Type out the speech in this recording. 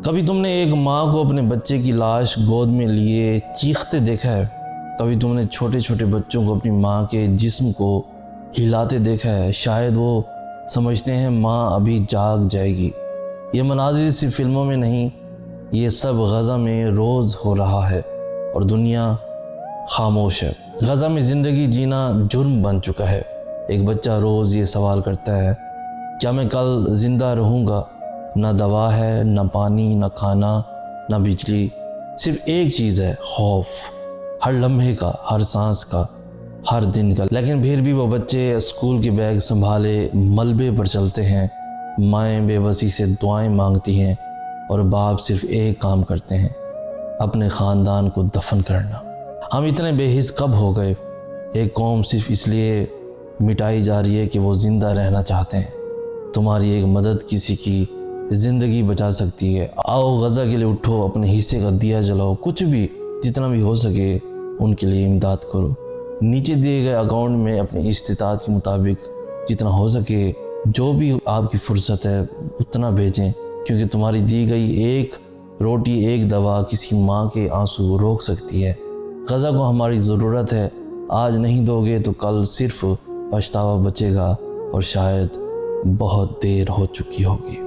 کبھی تم نے ایک ماں کو اپنے بچے کی لاش گود میں لیے چیختے دیکھا ہے؟ کبھی تم نے چھوٹے چھوٹے بچوں کو اپنی ماں کے جسم کو ہلاتے دیکھا ہے؟ شاید وہ سمجھتے ہیں ماں ابھی جاگ جائے گی۔ یہ مناظر صرف فلموں میں نہیں، یہ سب غزہ میں روز ہو رہا ہے اور دنیا خاموش ہے۔ غزہ میں زندگی جینا جرم بن چکا ہے۔ ایک بچہ روز یہ سوال کرتا ہے، کیا میں کل زندہ رہوں گا؟ نہ دوا ہے، نہ پانی، نہ کھانا، نہ بجلی، صرف ایک چیز ہے، خوف، ہر لمحے کا، ہر سانس کا، ہر دن کا۔ لیکن پھر بھی وہ بچے اسکول کے بیگ سنبھالے ملبے پر چلتے ہیں، مائیں بے بسی سے دعائیں مانگتی ہیں اور باپ صرف ایک کام کرتے ہیں، اپنے خاندان کو دفن کرنا۔ ہم اتنے بے حس کب ہو گئے؟ ایک قوم صرف اس لیے مٹائی جا رہی ہے کہ وہ زندہ رہنا چاہتے ہیں۔ تمہاری ایک مدد کسی کی زندگی بچا سکتی ہے۔ آؤ غزہ کے لیے اٹھو، اپنے حصے کا دیا جلاؤ، کچھ بھی، جتنا بھی ہو سکے ان کے لیے امداد کرو۔ نیچے دیے گئے اکاؤنٹ میں اپنی استطاعت کے مطابق جتنا ہو سکے، جو بھی آپ کی فرصت ہے اتنا بھیجیں، کیونکہ تمہاری دی گئی ایک روٹی، ایک دوا کسی ماں کے آنسو روک سکتی ہے۔ غزہ کو ہماری ضرورت ہے۔ آج نہیں دو گے تو کل صرف پچھتاوا بچے گا اور شاید بہت دیر ہو چکی ہوگی۔